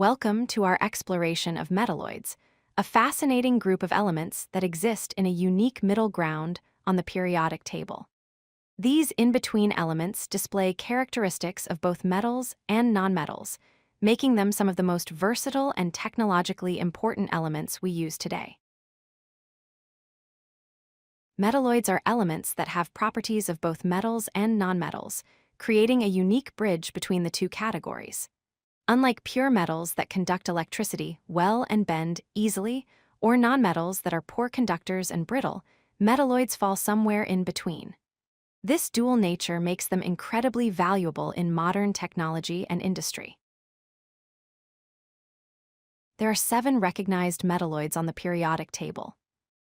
Welcome to our exploration of metalloids, a fascinating group of elements that exist in a unique middle ground on the periodic table. These in-between elements display characteristics of both metals and nonmetals, making them some of the most versatile and technologically important elements we use today. Metalloids are elements that have properties of both metals and nonmetals, creating a unique bridge between the two categories. Unlike pure metals that conduct electricity well and bend easily, or nonmetals that are poor conductors and brittle, metalloids fall somewhere in between. This dual nature makes them incredibly valuable in modern technology and industry. There are 7 recognized metalloids on the periodic table.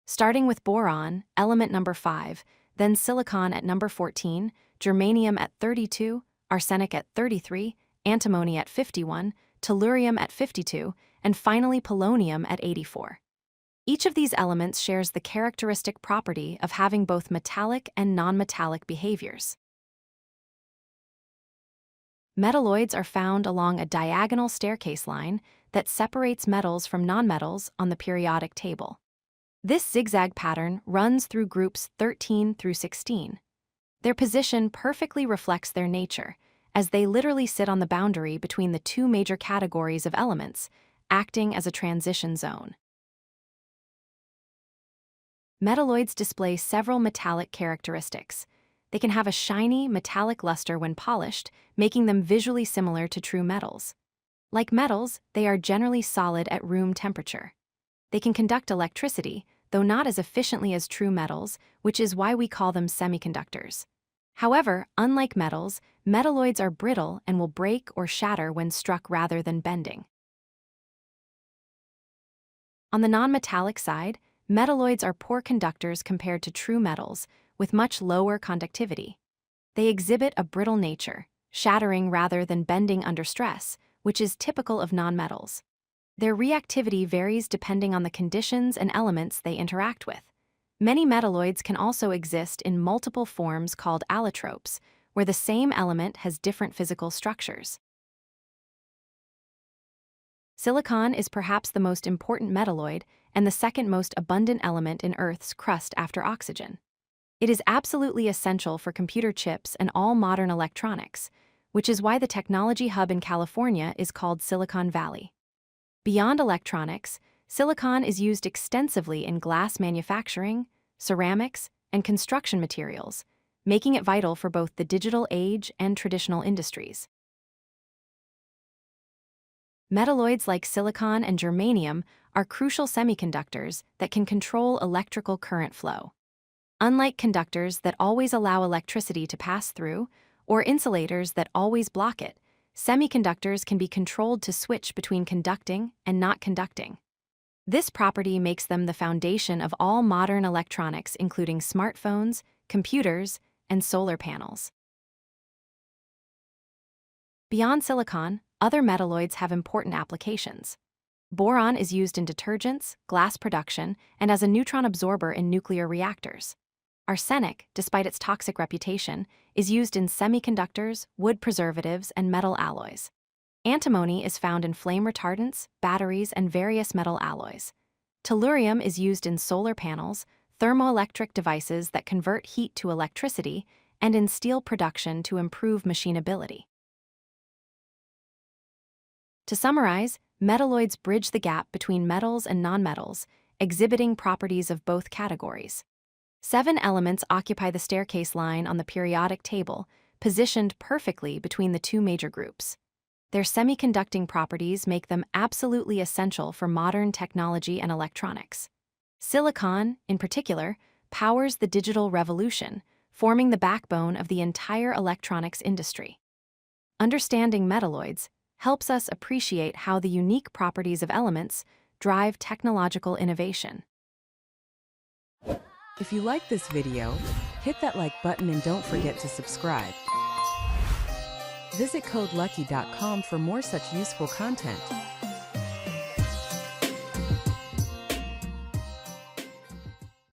Starting with boron, element number 5, then silicon at number 14, germanium at 32, arsenic at 33, antimony at 51, tellurium at 52, and finally polonium at 84. Each of these elements shares the characteristic property of having both metallic and nonmetallic behaviors. Metalloids are found along a diagonal staircase line that separates metals from nonmetals on the periodic table. This zigzag pattern runs through groups 13 through 16. Their position perfectly reflects their nature, as they literally sit on the boundary between the two major categories of elements, acting as a transition zone. Metalloids display several metallic characteristics. They can have a shiny, metallic luster when polished, making them visually similar to true metals. Like metals, they are generally solid at room temperature. They can conduct electricity, though not as efficiently as true metals, which is why we call them semiconductors. However, unlike metals, metalloids are brittle and will break or shatter when struck rather than bending. On the nonmetallic side, metalloids are poor conductors compared to true metals, with much lower conductivity. They exhibit a brittle nature, shattering rather than bending under stress, which is typical of nonmetals. Their reactivity varies depending on the conditions and elements they interact with. Many metalloids can also exist in multiple forms called allotropes, where the same element has different physical structures. Silicon is perhaps the most important metalloid and the second most abundant element in Earth's crust after oxygen. It is absolutely essential for computer chips and all modern electronics, which is why the technology hub in California is called Silicon Valley. Beyond electronics, silicon is used extensively in glass manufacturing, ceramics, and construction materials, making it vital for both the digital age and traditional industries. Metalloids like silicon and germanium are crucial semiconductors that can control electrical current flow. Unlike conductors that always allow electricity to pass through, or insulators that always block it, semiconductors can be controlled to switch between conducting and not conducting. This property makes them the foundation of all modern electronics, including smartphones, computers, and solar panels. Beyond silicon, other metalloids have important applications. Boron is used in detergents, glass production, and as a neutron absorber in nuclear reactors. Arsenic, despite its toxic reputation, is used in semiconductors, wood preservatives, and metal alloys. Antimony is found in flame retardants, batteries, and various metal alloys. Tellurium is used in solar panels, thermoelectric devices that convert heat to electricity, and in steel production to improve machinability. To summarize, metalloids bridge the gap between metals and nonmetals, exhibiting properties of both categories. 7 elements occupy the staircase line on the periodic table, positioned perfectly between the two major groups. Their semiconducting properties make them absolutely essential for modern technology and electronics. Silicon, in particular, powers the digital revolution, forming the backbone of the entire electronics industry. Understanding metalloids helps us appreciate how the unique properties of elements drive technological innovation. If you like this video, hit that like button and don't forget to subscribe. Visit codelucky.com for more such useful content.